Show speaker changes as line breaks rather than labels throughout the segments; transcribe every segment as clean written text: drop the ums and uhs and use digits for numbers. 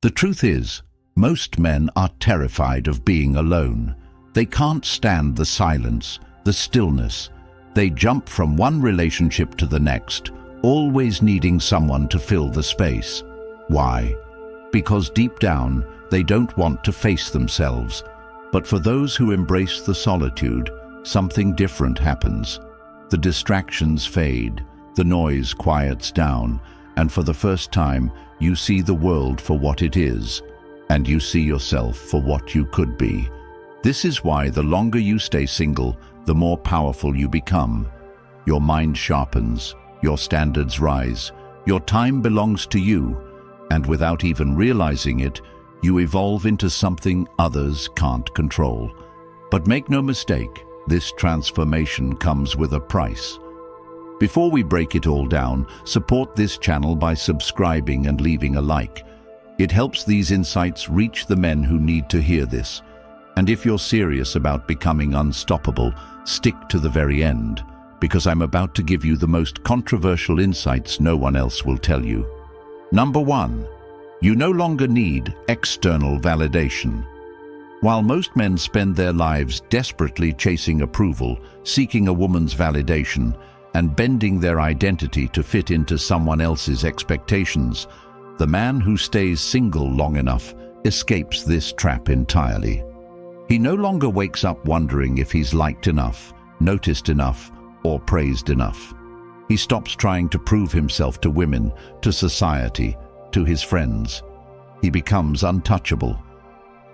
The truth is, most men are terrified of being alone. They can't stand the silence, the stillness. They jump from one relationship to the next, always needing someone to fill the space. Why? Because deep down, they don't want to face themselves. But for those who embrace the solitude, something different happens. The distractions fade, the noise quiets down, and for the first time, you see the world for what it is, and you see yourself for what you could be. This is why the longer you stay single, the more powerful you become. Your mind sharpens, your standards rise, your time belongs to you, and without even realizing it, you evolve into something others can't control. But make no mistake, this transformation comes with a price. Before we break it all down, support this channel by subscribing and leaving a like. It helps these insights reach the men who need to hear this. And if you're serious about becoming unstoppable, stick to the very end, because I'm about to give you the most controversial insights no one else will tell you. Number 1. You no longer need external validation. While most men spend their lives desperately chasing approval, seeking a woman's validation, and bending their identity to fit into someone else's expectations, the man who stays single long enough escapes this trap entirely. He no longer wakes up wondering if he's liked enough, noticed enough, or praised enough. He stops trying to prove himself to women, to society, to his friends. He becomes untouchable.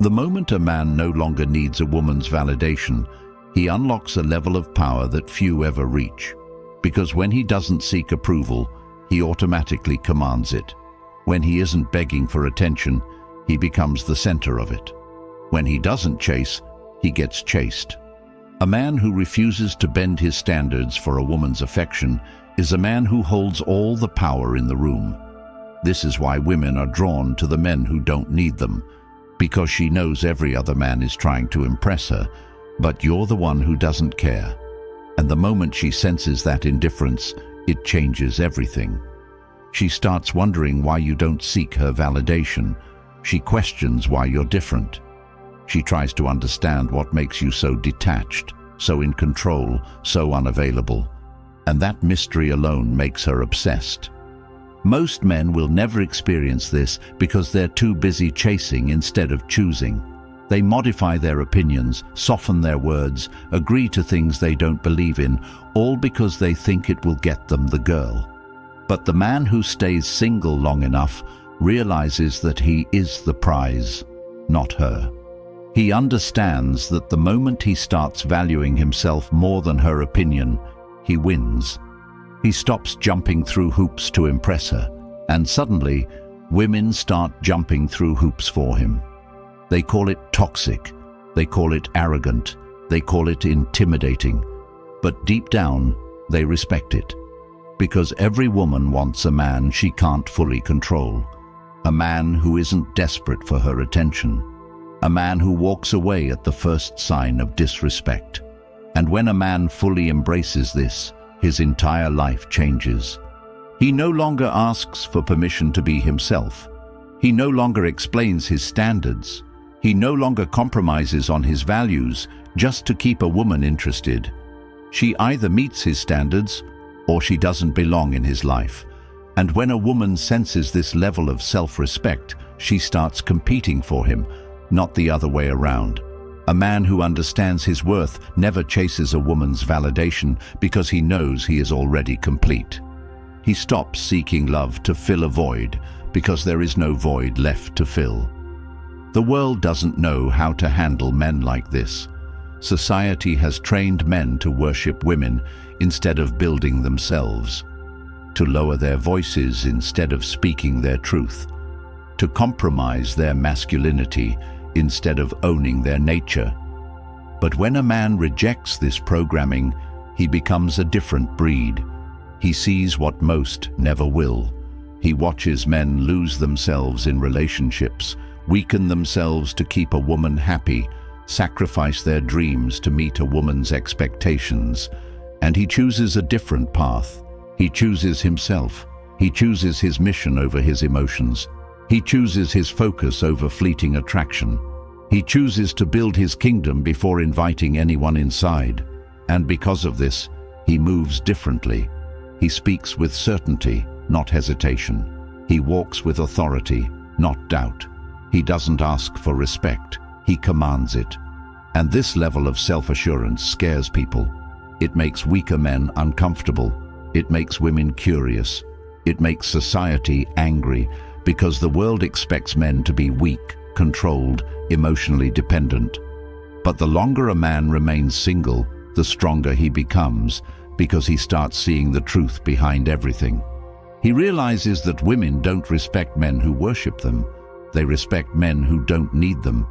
The moment a man no longer needs a woman's validation, he unlocks a level of power that few ever reach. Because when he doesn't seek approval, he automatically commands it. When he isn't begging for attention, he becomes the center of it. When he doesn't chase, he gets chased. A man who refuses to bend his standards for a woman's affection is a man who holds all the power in the room. This is why women are drawn to the men who don't need them, because she knows every other man is trying to impress her, but you're the one who doesn't care. And the moment she senses that indifference, it changes everything. She starts wondering why you don't seek her validation. She questions why you're different. She tries to understand what makes you so detached, so in control, so unavailable. And that mystery alone makes her obsessed. Most men will never experience this because they're too busy chasing instead of choosing. They modify their opinions, soften their words, agree to things they don't believe in, all because they think it will get them the girl. But the man who stays single long enough realizes that he is the prize, not her. He understands that the moment he starts valuing himself more than her opinion, he wins. He stops jumping through hoops to impress her, and suddenly, women start jumping through hoops for him. They call it toxic, they call it arrogant, they call it intimidating. But deep down, they respect it. Because every woman wants a man she can't fully control. A man who isn't desperate for her attention. A man who walks away at the first sign of disrespect. And when a man fully embraces this, his entire life changes. He no longer asks for permission to be himself. He no longer explains his standards. He no longer compromises on his values just to keep a woman interested. She either meets his standards or she doesn't belong in his life. And when a woman senses this level of self-respect, she starts competing for him, not the other way around. A man who understands his worth never chases a woman's validation because he knows he is already complete. He stops seeking love to fill a void because there is no void left to fill. The world doesn't know how to handle men like this. Society has trained men to worship women instead of building themselves, to lower their voices instead of speaking their truth, to compromise their masculinity instead of owning their nature. But when a man rejects this programming, he becomes a different breed. He sees what most never will. He watches men lose themselves in relationships, weaken themselves to keep a woman happy, sacrifice their dreams to meet a woman's expectations, and he chooses a different path. He chooses himself. He chooses his mission over his emotions. He chooses his focus over fleeting attraction. He chooses to build his kingdom before inviting anyone inside. And because of this, he moves differently. He speaks with certainty, not hesitation. He walks with authority, not doubt. He doesn't ask for respect, he commands it. And this level of self-assurance scares people. It makes weaker men uncomfortable. It makes women curious. It makes society angry because the world expects men to be weak, controlled, emotionally dependent. But the longer a man remains single, the stronger he becomes because he starts seeing the truth behind everything. He realizes that women don't respect men who worship them. They respect men who don't need them.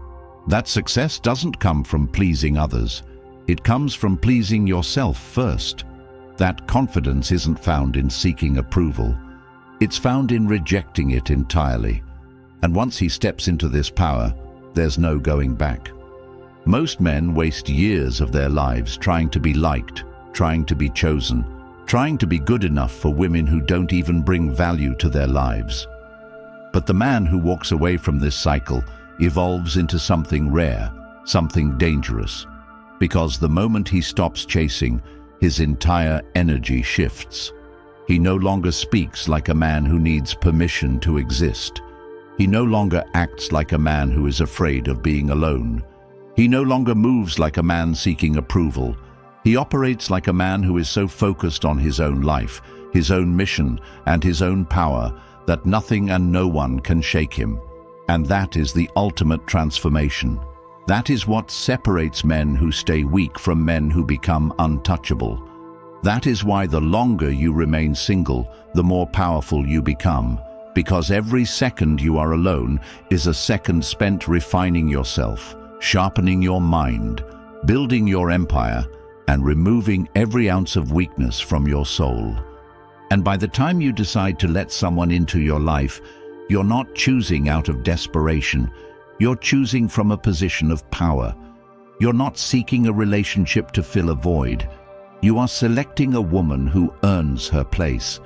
That success doesn't come from pleasing others. It comes from pleasing yourself first. That confidence isn't found in seeking approval. It's found in rejecting it entirely. And once he steps into this power, there's no going back. Most men waste years of their lives trying to be liked, trying to be chosen, trying to be good enough for women who don't even bring value to their lives. But the man who walks away from this cycle evolves into something rare, something dangerous, because the moment he stops chasing, his entire energy shifts. He no longer speaks like a man who needs permission to exist. He no longer acts like a man who is afraid of being alone. He no longer moves like a man seeking approval. He operates like a man who is so focused on his own life, his own mission, and his own power that nothing and no one can shake him. And that is the ultimate transformation. That is what separates men who stay weak from men who become untouchable. That is why the longer you remain single, the more powerful you become, because every second you are alone is a second spent refining yourself, sharpening your mind, building your empire, and removing every ounce of weakness from your soul. And by the time you decide to let someone into your life, you're not choosing out of desperation. You're choosing from a position of power. You're not seeking a relationship to fill a void. You are selecting a woman who earns her place.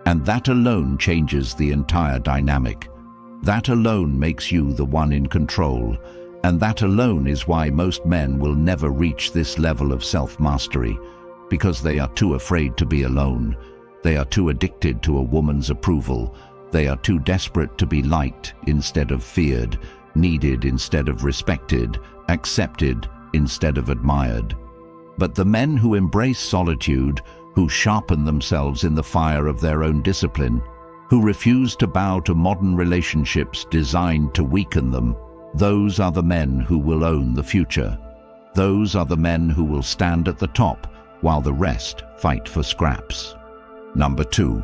And that alone changes the entire dynamic. That alone makes you the one in control. And that alone is why most men will never reach this level of self-mastery, because they are too afraid to be alone. They are too addicted to a woman's approval. They are too desperate to be liked instead of feared, needed instead of respected, accepted instead of admired. But the men who embrace solitude, who sharpen themselves in the fire of their own discipline, who refuse to bow to modern relationships designed to weaken them, those are the men who will own the future. Those are the men who will stand at the top while the rest fight for scraps. Number 2,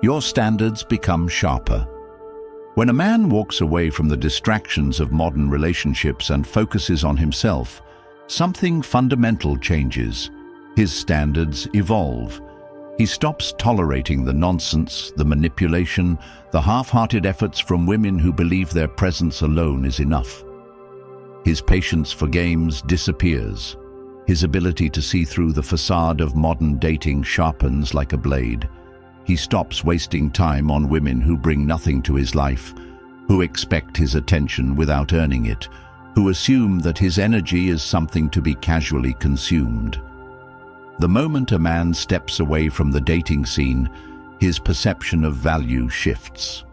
your standards become sharper. When a man walks away from the distractions of modern relationships and focuses on himself, something fundamental changes. His standards evolve. He stops tolerating the nonsense, the manipulation, the half-hearted efforts from women who believe their presence alone is enough. His patience for games disappears. His ability to see through the facade of modern dating sharpens like a blade. He stops wasting time on women who bring nothing to his life, who expect his attention without earning it, who assume that his energy is something to be casually consumed. The moment a man steps away from the dating scene, his perception of value shifts.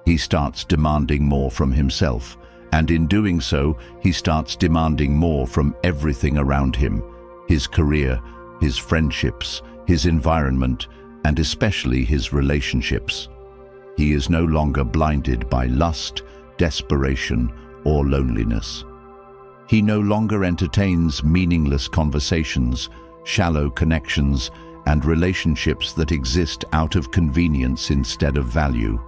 He starts demanding more from himself, and in doing so, he starts demanding more from everything around him: his career, his friendships, his environment, and especially his relationships. He is no longer blinded by lust, desperation, or loneliness. He no longer entertains meaningless conversations, shallow connections, and relationships that exist out of convenience instead of value.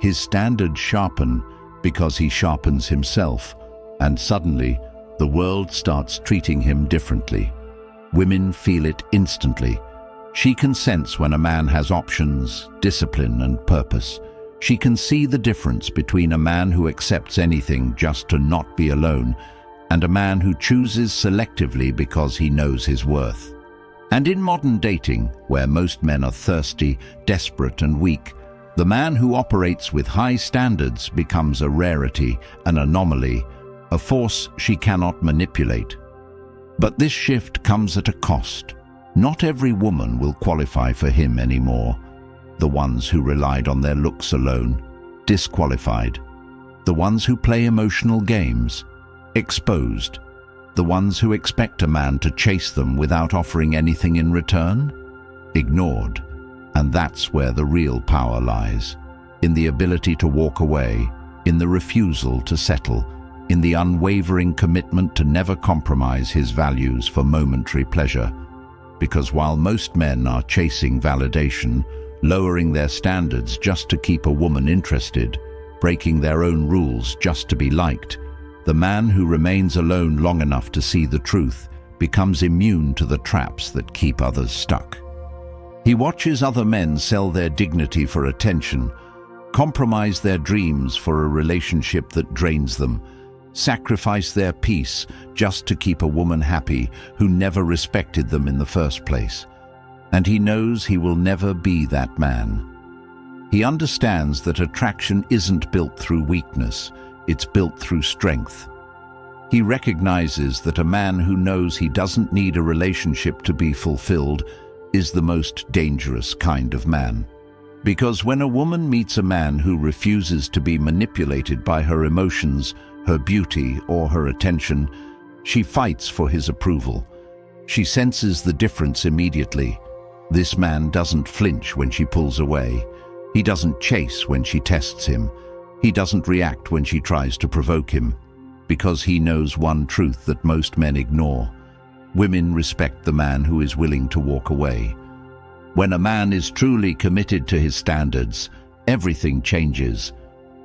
His standards sharpen because he sharpens himself, and suddenly the world starts treating him differently. Women feel it instantly. She can sense when a man has options, discipline, and purpose. She can see the difference between a man who accepts anything just to not be alone and a man who chooses selectively because he knows his worth. And in modern dating, where most men are thirsty, desperate, and weak, The man who operates with high standards becomes a rarity, an anomaly, a force she cannot manipulate. But this shift comes at a cost. Not every woman will qualify for him anymore. The ones who relied on their looks alone, disqualified. The ones who play emotional games, exposed. The ones who expect a man to chase them without offering anything in return, ignored. And that's where the real power lies, in the ability to walk away, in the refusal to settle, in the unwavering commitment to never compromise his values for momentary pleasure. Because while most men are chasing validation, lowering their standards just to keep a woman interested, breaking their own rules just to be liked, the man who remains alone long enough to see the truth becomes immune to the traps that keep others stuck. He watches other men sell their dignity for attention, compromise their dreams for a relationship that drains them, sacrifice their peace just to keep a woman happy who never respected them in the first place. And he knows he will never be that man. He understands that attraction isn't built through weakness, it's built through strength. He recognizes that a man who knows he doesn't need a relationship to be fulfilled is the most dangerous kind of man. Because when a woman meets a man who refuses to be manipulated by her emotions, her beauty, or her attention, she fights for his approval. She senses the difference immediately. This man doesn't flinch when she pulls away. He doesn't chase when she tests him. He doesn't react when she tries to provoke him. Because he knows one truth that most men ignore. Women respect the man who is willing to walk away. When a man is truly committed to his standards, everything changes.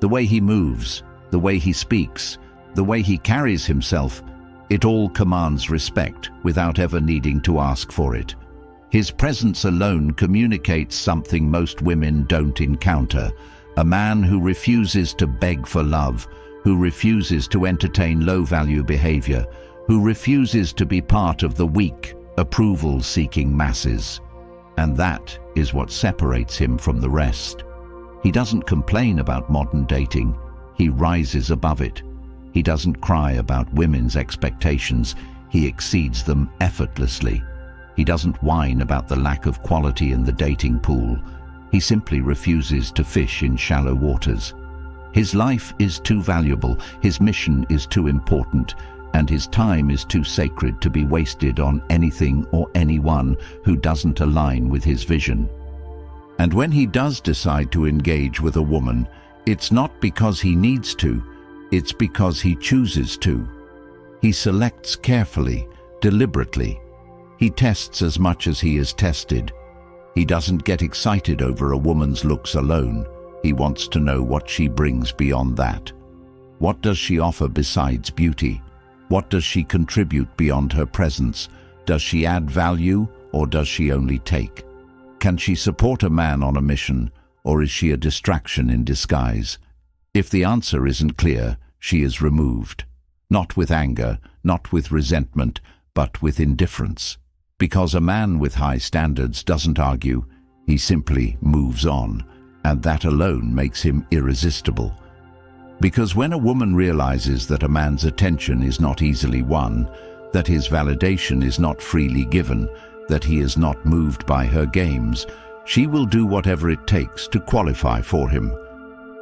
The way he moves, the way he speaks, the way he carries himself, it all commands respect without ever needing to ask for it. His presence alone communicates something most women don't encounter. A man who refuses to beg for love, who refuses to entertain low-value behavior, who refuses to be part of the weak, approval-seeking masses. And that is what separates him from the rest. He doesn't complain about modern dating. He rises above it. He doesn't cry about women's expectations. He exceeds them effortlessly. He doesn't whine about the lack of quality in the dating pool. He simply refuses to fish in shallow waters. His life is too valuable, his mission is too important, and his time is too sacred to be wasted on anything or anyone who doesn't align with his vision. And when he does decide to engage with a woman, it's not because he needs to, it's because he chooses to. He selects carefully, deliberately. He tests as much as he is tested. He doesn't get excited over a woman's looks alone. He wants to know what she brings beyond that. What does she offer besides beauty? What does she contribute beyond her presence? Does she add value, or does she only take? Can she support a man on a mission, or is she a distraction in disguise? If the answer isn't clear, she is removed. Not with anger, not with resentment, but with indifference. Because a man with high standards doesn't argue, he simply moves on, and that alone makes him irresistible. Because when a woman realizes that a man's attention is not easily won, that his validation is not freely given, that he is not moved by her games, she will do whatever it takes to qualify for him.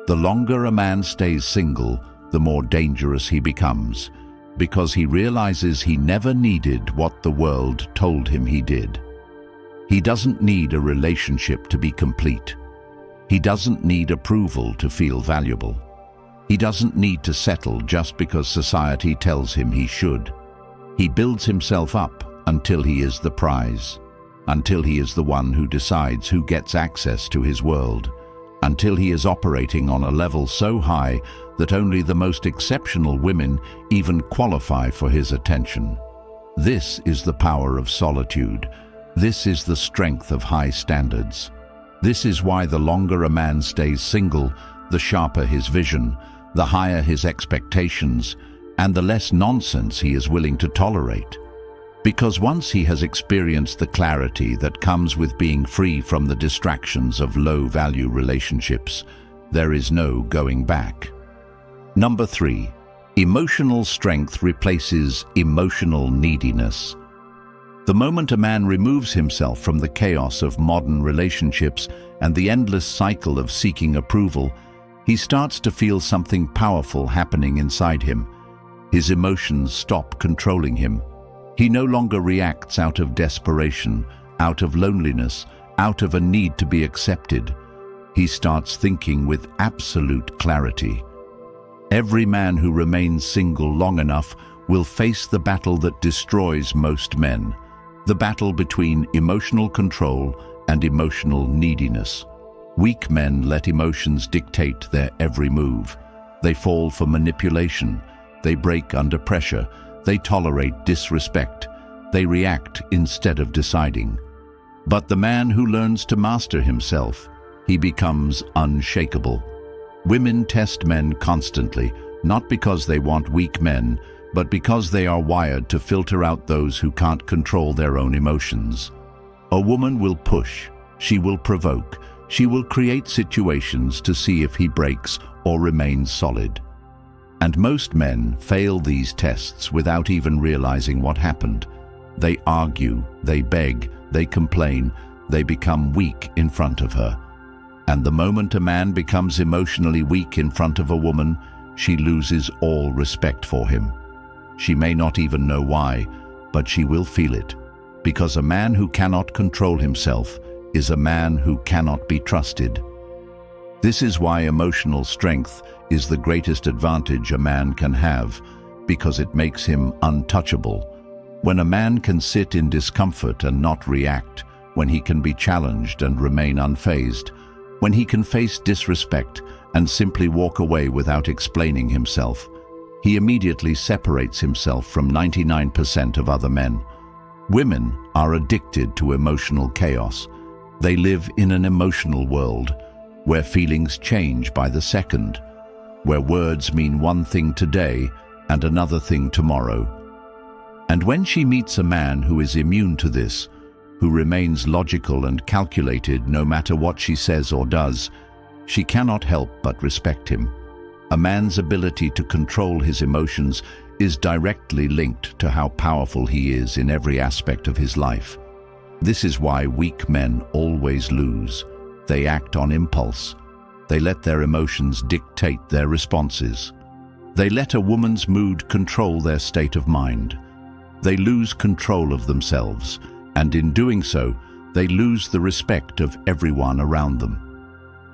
The longer a man stays single, the more dangerous he becomes, because he realizes he never needed what the world told him he did. He doesn't need a relationship to be complete. He doesn't need approval to feel valuable. He doesn't need to settle just because society tells him he should. He builds himself up until he is the prize, until he is the one who decides who gets access to his world, until he is operating on a level so high that only the most exceptional women even qualify for his attention. This is the power of solitude. This is the strength of high standards. This is why the longer a man stays single, the sharper his vision, the higher his expectations, and the less nonsense he is willing to tolerate. Because once he has experienced the clarity that comes with being free from the distractions of low-value relationships, there is no going back. Number 3. Emotional strength replaces emotional neediness. The moment a man removes himself from the chaos of modern relationships and the endless cycle of seeking approval, he starts to feel something powerful happening inside him. His emotions stop controlling him. He no longer reacts out of desperation, out of loneliness, out of a need to be accepted. He starts thinking with absolute clarity. Every man who remains single long enough will face the battle that destroys most men, the battle between emotional control and emotional neediness. Weak men let emotions dictate their every move. They fall for manipulation. They break under pressure. They tolerate disrespect. They react instead of deciding. But the man who learns to master himself, he becomes unshakable. Women test men constantly, not because they want weak men, but because they are wired to filter out those who can't control their own emotions. A woman will push. She will provoke. She will create situations to see if he breaks or remains solid. And most men fail these tests without even realizing what happened. They argue, they beg, they complain, they become weak in front of her. And the moment a man becomes emotionally weak in front of a woman, she loses all respect for him. She may not even know why, but she will feel it, because a man who cannot control himself is a man who cannot be trusted. This is why emotional strength is the greatest advantage a man can have, because it makes him untouchable. When a man can sit in discomfort and not react, when he can be challenged and remain unfazed, when he can face disrespect and simply walk away without explaining himself, he immediately separates himself from 99% of other men. Women are addicted to emotional chaos. They live in an emotional world where feelings change by the second, where words mean one thing today and another thing tomorrow. And when she meets a man who is immune to this, who remains logical and calculated no matter what she says or does, she cannot help but respect him. A man's ability to control his emotions is directly linked to how powerful he is in every aspect of his life. This is why weak men always lose. They act on impulse. They let their emotions dictate their responses. They let a woman's mood control their state of mind. They lose control of themselves, and in doing so, they lose the respect of everyone around them.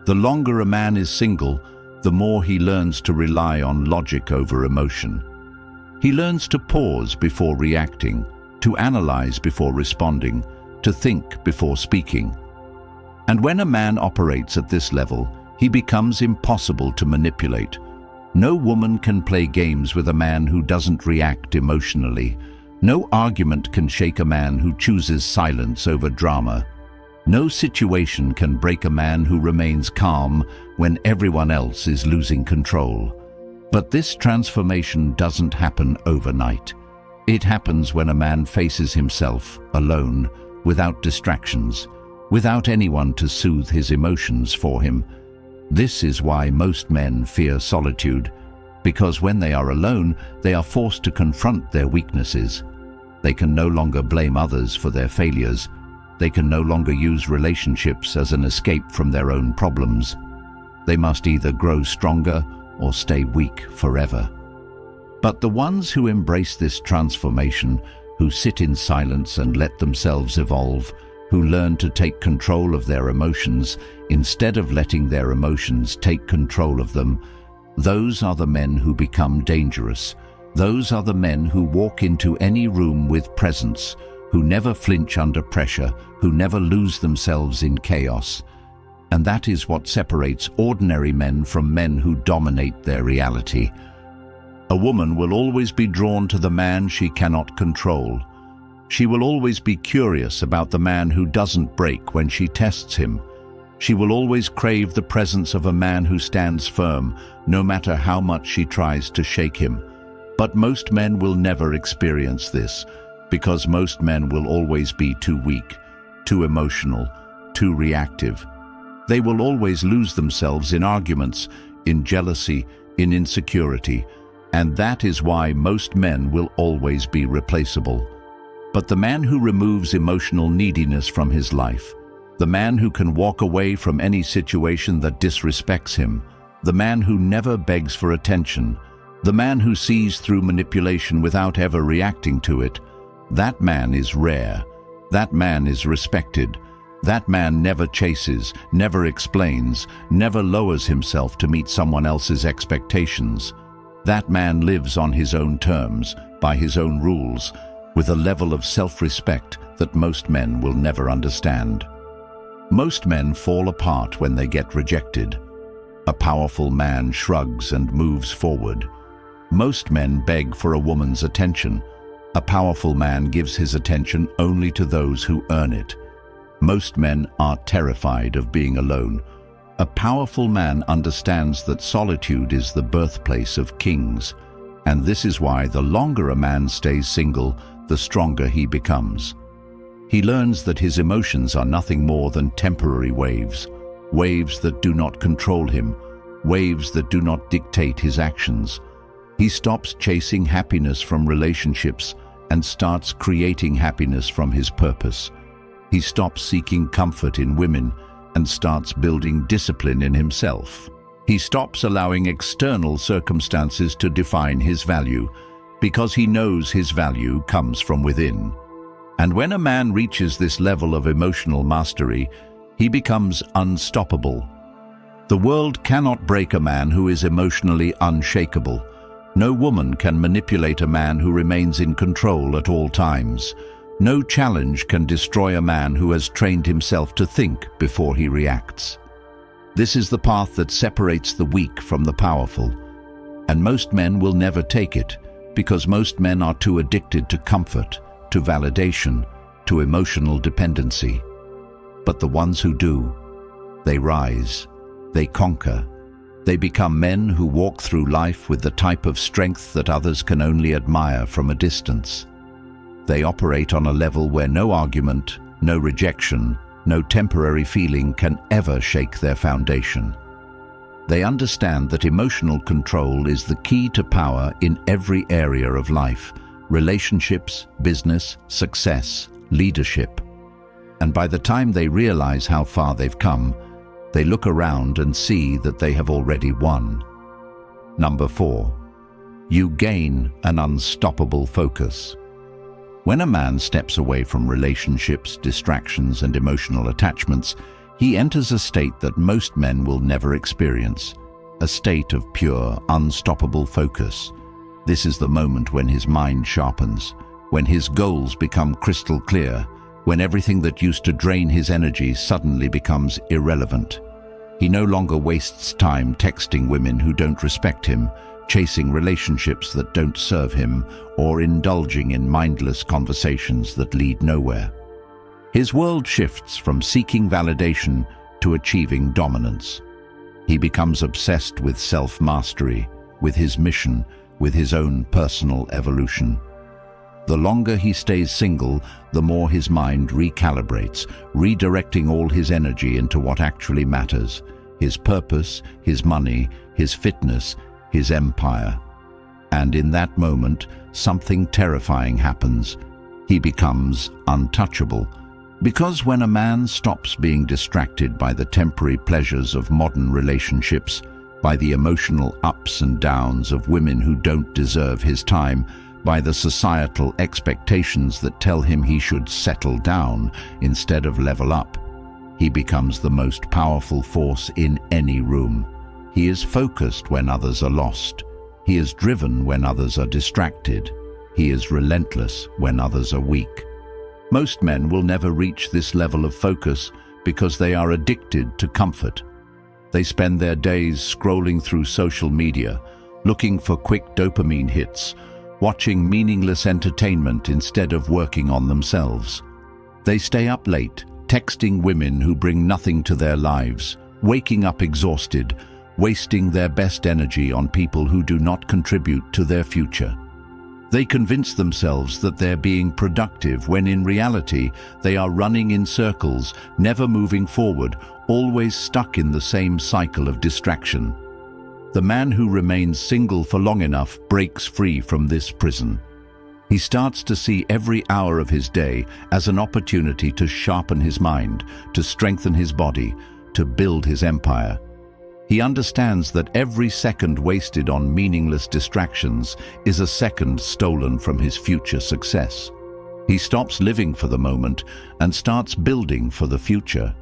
The longer a man is single, the more he learns to rely on logic over emotion. He learns to pause before reacting, to analyze before responding, to think before speaking. And when a man operates at this level, he becomes impossible to manipulate. No woman can play games with a man who doesn't react emotionally. No argument can shake a man who chooses silence over drama. No situation can break a man who remains calm when everyone else is losing control. But this transformation doesn't happen overnight. It happens when a man faces himself alone, without distractions, without anyone to soothe his emotions for him. This is why most men fear solitude, because when they are alone, they are forced to confront their weaknesses. They can no longer blame others for their failures. They can no longer use relationships as an escape from their own problems. They must either grow stronger or stay weak forever. But the ones who embrace this transformation, who sit in silence and let themselves evolve, who learn to take control of their emotions instead of letting their emotions take control of them, those are the men who become dangerous. Those are the men who walk into any room with presence, who never flinch under pressure, who never lose themselves in chaos. And that is what separates ordinary men from men who dominate their reality. A woman will always be drawn to the man she cannot control. She will always be curious about the man who doesn't break when she tests him. She will always crave the presence of a man who stands firm, no matter how much she tries to shake him. But most men will never experience this. because most men will always be too weak, too emotional, too reactive. They will always lose themselves in arguments, in jealousy, in insecurity, and that is why most men will always be replaceable. But the man who removes emotional neediness from his life, the man who can walk away from any situation that disrespects him, the man who never begs for attention, the man who sees through manipulation without ever reacting to it, that man is rare. That man is respected. That man never chases, never explains, never lowers himself to meet someone else's expectations. That man lives on his own terms, by his own rules, with a level of self-respect that most men will never understand. Most men fall apart when they get rejected. A powerful man shrugs and moves forward. Most men beg for a woman's attention. A powerful man gives his attention only to those who earn it. Most men are terrified of being alone. A powerful man understands that solitude is the birthplace of kings, and this is why the longer a man stays single, the stronger he becomes. He learns that his emotions are nothing more than temporary waves, waves that do not control him, waves that do not dictate his actions. He stops chasing happiness from relationships and starts creating happiness from his purpose. He stops seeking comfort in women and starts building discipline in himself. He stops allowing external circumstances to define his value, because he knows his value comes from within. And when a man reaches this level of emotional mastery, he becomes unstoppable. The world cannot break a man who is emotionally unshakable. No woman can manipulate a man who remains in control at all times. No challenge can destroy a man who has trained himself to think before he reacts. This is the path that separates the weak from the powerful. And most men will never take it, because most men are too addicted to comfort, to validation, to emotional dependency. But the ones who do, they rise, they conquer. They become men who walk through life with the type of strength that others can only admire from a distance. They operate on a level where no argument, no rejection, no temporary feeling can ever shake their foundation. They understand that emotional control is the key to power in every area of life: relationships, business, success, leadership. And by the time they realize how far they've come, they look around and see that they have already won. Number 4. You gain an unstoppable focus. When a man steps away from relationships, distractions, and emotional attachments, he enters a state that most men will never experience, a state of pure, unstoppable focus. This is the moment when his mind sharpens, when his goals become crystal clear, when everything that used to drain his energy suddenly becomes irrelevant. He no longer wastes time texting women who don't respect him, chasing relationships that don't serve him, or indulging in mindless conversations that lead nowhere. His world shifts from seeking validation to achieving dominance. He becomes obsessed with self-mastery, with his mission, with his own personal evolution. The longer he stays single, the more his mind recalibrates, redirecting all his energy into what actually matters: his purpose, his money, his fitness, his empire. And in that moment, something terrifying happens. He becomes untouchable. Because when a man stops being distracted by the temporary pleasures of modern relationships, by the emotional ups and downs of women who don't deserve his time, by the societal expectations that tell him he should settle down instead of level up, he becomes the most powerful force in any room. He is focused when others are lost. He is driven when others are distracted. He is relentless when others are weak. Most men will never reach this level of focus because they are addicted to comfort. They spend their days scrolling through social media, looking for quick dopamine hits, watching meaningless entertainment instead of working on themselves. They stay up late, texting women who bring nothing to their lives, waking up exhausted, wasting their best energy on people who do not contribute to their future. They convince themselves that they're being productive when in reality they are running in circles, never moving forward, always stuck in the same cycle of distraction. The man who remains single for long enough breaks free from this prison. He starts to see every hour of his day as an opportunity to sharpen his mind, to strengthen his body, to build his empire. He understands that every second wasted on meaningless distractions is a second stolen from his future success. He stops living for the moment and starts building for the future.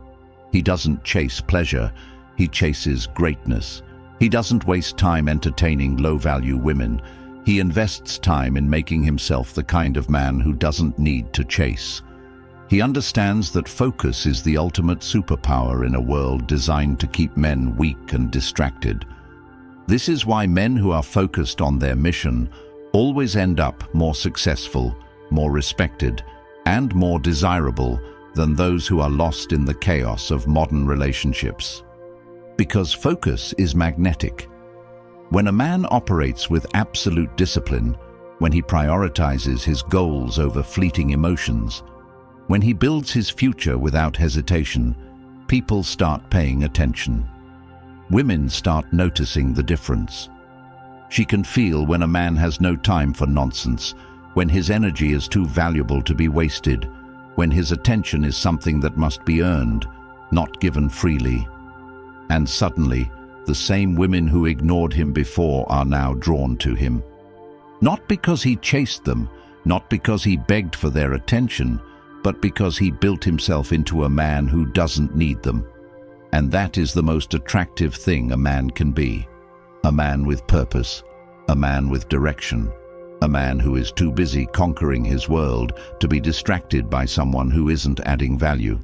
He doesn't chase pleasure, he chases greatness. He doesn't waste time entertaining low-value women. He invests time in making himself the kind of man who doesn't need to chase. He understands that focus is the ultimate superpower in a world designed to keep men weak and distracted. This is why men who are focused on their mission always end up more successful, more respected, and more desirable than those who are lost in the chaos of modern relationships. Because focus is magnetic. When a man operates with absolute discipline, when he prioritizes his goals over fleeting emotions, when he builds his future without hesitation, people start paying attention. Women start noticing the difference. She can feel when a man has no time for nonsense, when his energy is too valuable to be wasted, when his attention is something that must be earned, not given freely. And suddenly, the same women who ignored him before are now drawn to him. Not because he chased them, not because he begged for their attention, but because he built himself into a man who doesn't need them. And that is the most attractive thing a man can be. A man with purpose, a man with direction, a man who is too busy conquering his world to be distracted by someone who isn't adding value.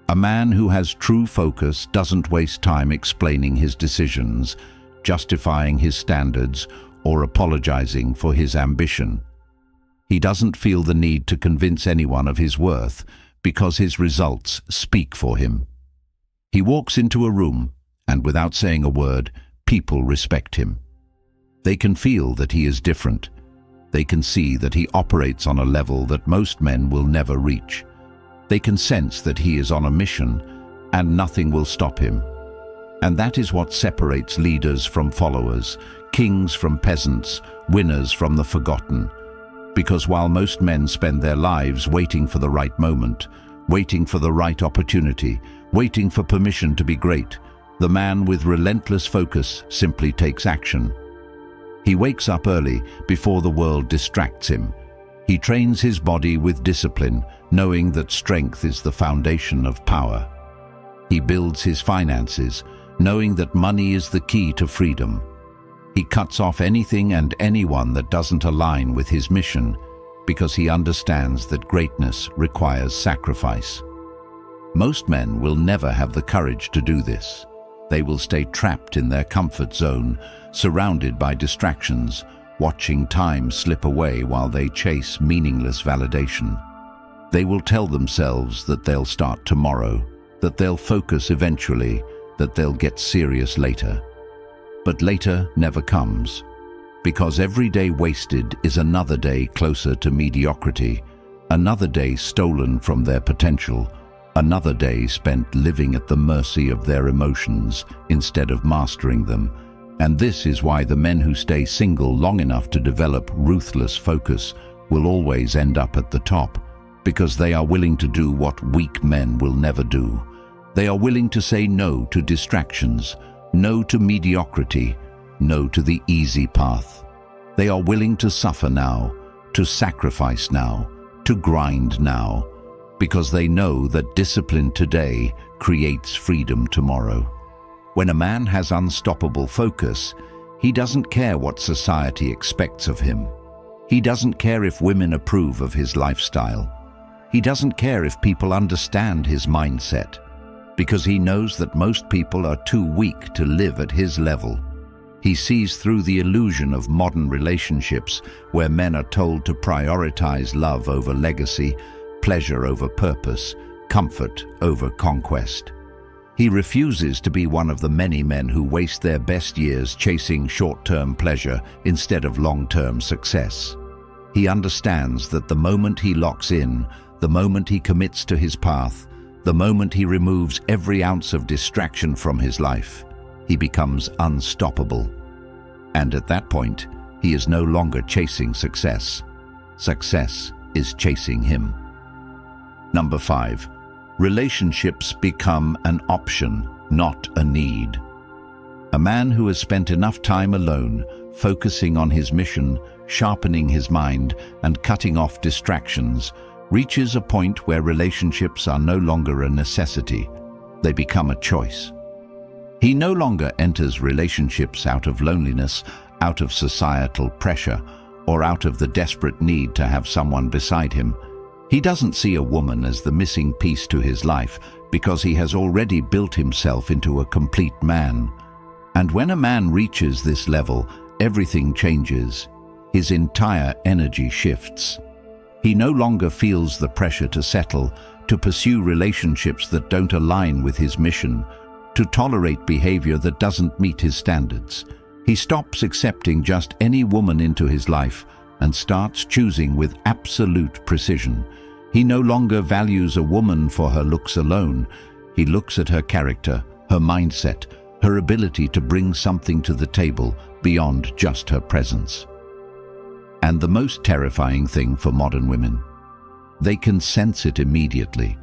A man who has true focus doesn't waste time explaining his decisions, justifying his standards, or apologizing for his ambition. He doesn't feel the need to convince anyone of his worth because his results speak for him. He walks into a room, and without saying a word, people respect him. They can feel that he is different. They can see that he operates on a level that most men will never reach. They can sense that he is on a mission, and nothing will stop him. And that is what separates leaders from followers, kings from peasants, winners from the forgotten. Because while most men spend their lives waiting for the right moment, waiting for the right opportunity, waiting for permission to be great, the man with relentless focus simply takes action. He wakes up early before the world distracts him. He trains his body with discipline, knowing that strength is the foundation of power. He builds his finances, knowing that money is the key to freedom. He cuts off anything and anyone that doesn't align with his mission, because he understands that greatness requires sacrifice. Most men will never have the courage to do this. They will stay trapped in their comfort zone, surrounded by distractions, watching time slip away while they chase meaningless validation. They will tell themselves that they'll start tomorrow, that they'll focus eventually, that they'll get serious later. But later never comes, because every day wasted is another day closer to mediocrity, another day stolen from their potential, another day spent living at the mercy of their emotions instead of mastering them. And this is why the men who stay single long enough to develop ruthless focus will always end up at the top, because they are willing to do what weak men will never do. They are willing to say no to distractions, no to mediocrity, no to the easy path. They are willing to suffer now, to sacrifice now, to grind now, because they know that discipline today creates freedom tomorrow. When a man has unstoppable focus, he doesn't care what society expects of him. He doesn't care if women approve of his lifestyle. He doesn't care if people understand his mindset, because he knows that most people are too weak to live at his level. He sees through the illusion of modern relationships where men are told to prioritize love over legacy, pleasure over purpose, comfort over conquest. He refuses to be one of the many men who waste their best years chasing short-term pleasure instead of long-term success. He understands that the moment he locks in, the moment he commits to his path, the moment he removes every ounce of distraction from his life, he becomes unstoppable. And at that point, he is no longer chasing success. Success is chasing him. Number 5. Relationships become an option, not a need. A man who has spent enough time alone, focusing on his mission, sharpening his mind, and cutting off distractions, reaches a point where relationships are no longer a necessity. They become a choice. He no longer enters relationships out of loneliness, out of societal pressure, or out of the desperate need to have someone beside him. He doesn't see a woman as the missing piece to his life because he has already built himself into a complete man. And when a man reaches this level, everything changes. His entire energy shifts. He no longer feels the pressure to settle, to pursue relationships that don't align with his mission, to tolerate behavior that doesn't meet his standards. He stops accepting just any woman into his life and starts choosing with absolute precision. He no longer values a woman for her looks alone. He looks at her character, her mindset, her ability to bring something to the table beyond just her presence. And the most terrifying thing for modern women, they can sense it immediately.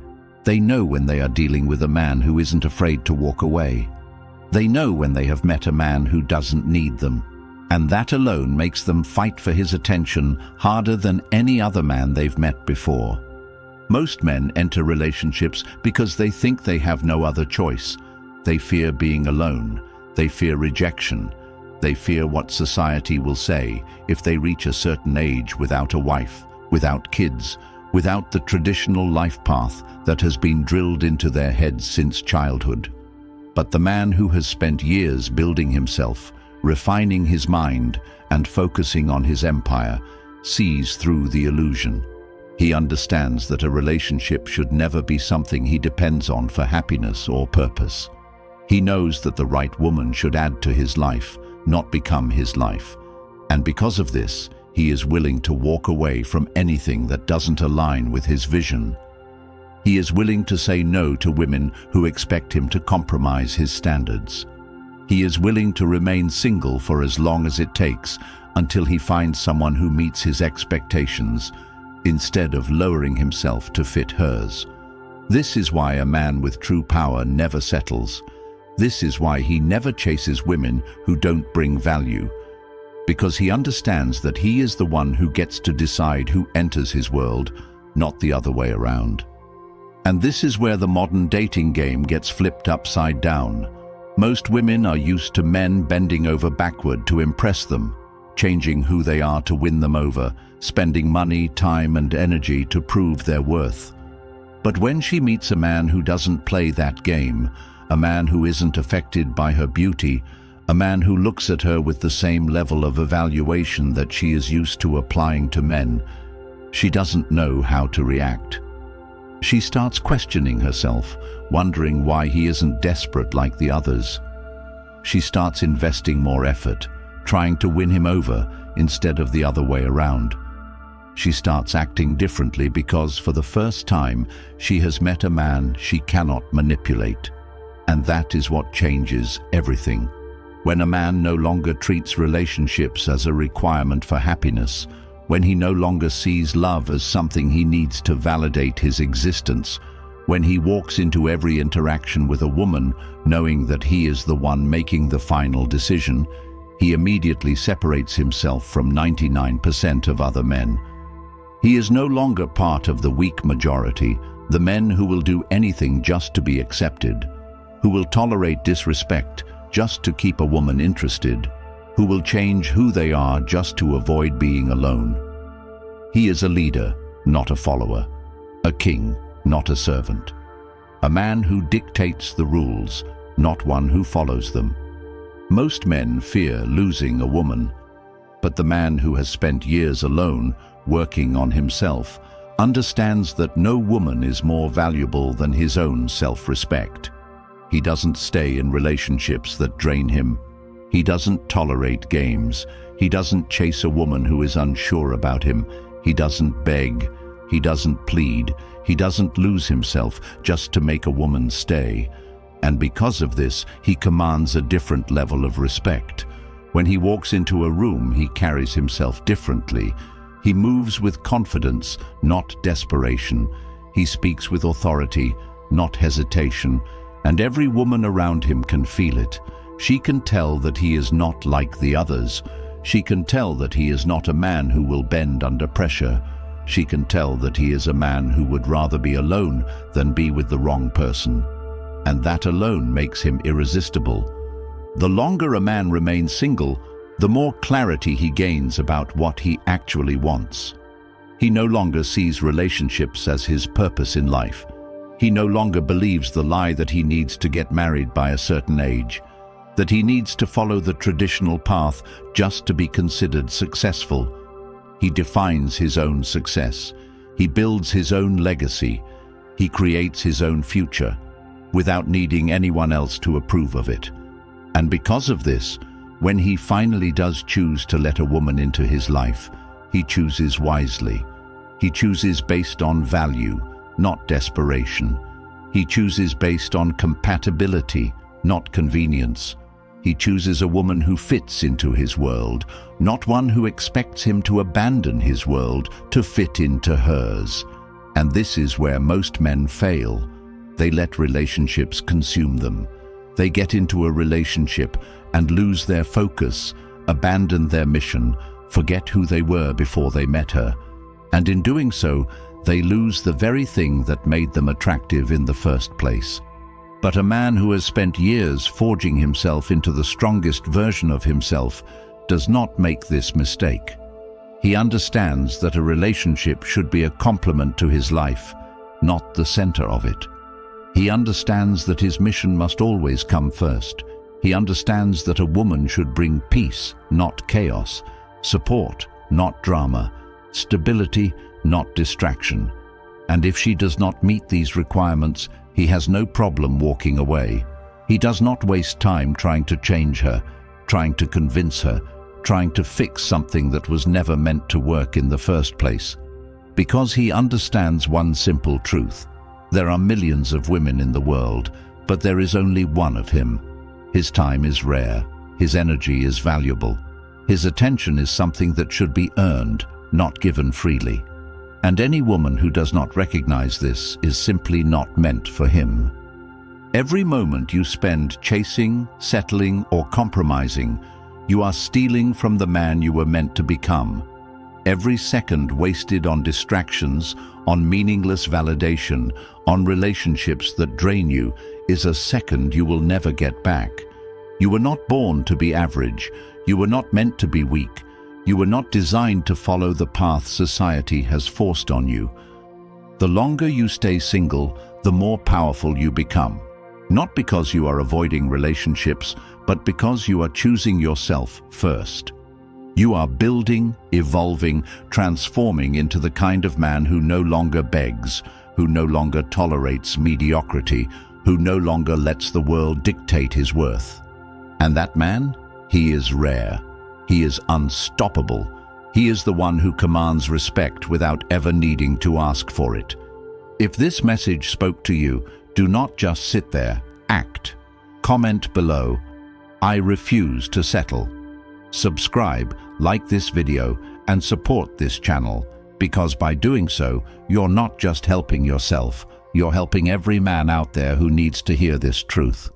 They know when they are dealing with a man who isn't afraid to walk away. They know when they have met a man who doesn't need them. And that alone makes them fight for his attention harder than any other man they've met before. Most men enter relationships because they think they have no other choice. They fear being alone. They fear rejection. They fear what society will say if they reach a certain age without a wife, without kids, without the traditional life path that has been drilled into their heads since childhood. But the man who has spent years building himself, refining his mind, and focusing on his empire, sees through the illusion. He understands that a relationship should never be something he depends on for happiness or purpose. He knows that the right woman should add to his life, not become his life. And because of this, he is willing to walk away from anything that doesn't align with his vision. He is willing to say no to women who expect him to compromise his standards. He is willing to remain single for as long as it takes until he finds someone who meets his expectations, instead of lowering himself to fit hers. This is why a man with true power never settles. This is why he never chases women who don't bring value, because he understands that he is the one who gets to decide who enters his world, not the other way around. And this is where the modern dating game gets flipped upside down. Most women are used to men bending over backward to impress them, changing who they are to win them over, spending money, time, and energy to prove their worth. But when she meets a man who doesn't play that game, a man who isn't affected by her beauty, a man who looks at her with the same level of evaluation that she is used to applying to men, she doesn't know how to react. She starts questioning herself, wondering why he isn't desperate like the others. She starts investing more effort, trying to win him over instead of the other way around. She starts acting differently because for the first time she has met a man she cannot manipulate. And that is what changes everything. When a man no longer treats relationships as a requirement for happiness, when he no longer sees love as something he needs to validate his existence, when he walks into every interaction with a woman knowing that he is the one making the final decision, he immediately separates himself from 99% of other men. He is no longer part of the weak majority, the men who will do anything just to be accepted, who will tolerate disrespect just to keep a woman interested, who will change who they are just to avoid being alone. He is a leader, not a follower, a king, not a servant, a man who dictates the rules, not one who follows them. Most men fear losing a woman, but the man who has spent years alone working on himself understands that no woman is more valuable than his own self-respect. He doesn't stay in relationships that drain him. He doesn't tolerate games. He doesn't chase a woman who is unsure about him. He doesn't beg. He doesn't plead. He doesn't lose himself just to make a woman stay. And because of this, he commands a different level of respect. When he walks into a room, he carries himself differently. He moves with confidence, not desperation. He speaks with authority, not hesitation. And every woman around him can feel it. She can tell that he is not like the others. She can tell that he is not a man who will bend under pressure. She can tell that he is a man who would rather be alone than be with the wrong person. And that alone makes him irresistible. The longer a man remains single, the more clarity he gains about what he actually wants. He no longer sees relationships as his purpose in life. He no longer believes the lie that he needs to get married by a certain age, that he needs to follow the traditional path just to be considered successful. He defines his own success. He builds his own legacy. He creates his own future without needing anyone else to approve of it. And because of this, when he finally does choose to let a woman into his life, he chooses wisely. He chooses based on value, not desperation. He chooses based on compatibility, not convenience. He chooses a woman who fits into his world, not one who expects him to abandon his world to fit into hers. And this is where most men fail. They let relationships consume them. They get into a relationship and lose their focus, abandon their mission, forget who they were before they met her. And in doing so, they lose the very thing that made them attractive in the first place. But a man who has spent years forging himself into the strongest version of himself does not make this mistake. He understands that a relationship should be a complement to his life, not the center of it. He understands that his mission must always come first. He understands that a woman should bring peace, not chaos, support, not drama, stability, not distraction. And if she does not meet these requirements, he has no problem walking away. He does not waste time trying to change her, trying to convince her, trying to fix something that was never meant to work in the first place. Because he understands one simple truth. There are millions of women in the world, but there is only one of him. His time is rare. His energy is valuable. His attention is something that should be earned, not given freely. And any woman who does not recognize this is simply not meant for him. Every moment you spend chasing, settling, or compromising, you are stealing from the man you were meant to become. Every second wasted on distractions, on meaningless validation, on relationships that drain you, is a second you will never get back. You were not born to be average. You were not meant to be weak. You were not designed to follow the path society has forced on you. The longer you stay single, the more powerful you become. Not because you are avoiding relationships, but because you are choosing yourself first. You are building, evolving, transforming into the kind of man who no longer begs, who no longer tolerates mediocrity, who no longer lets the world dictate his worth. And that man, he is rare. He is unstoppable. He is the one who commands respect without ever needing to ask for it. If this message spoke to you, do not just sit there, act. Comment below, I refuse to settle. Subscribe, like this video, and support this channel, because by doing so, you're not just helping yourself, you're helping every man out there who needs to hear this truth.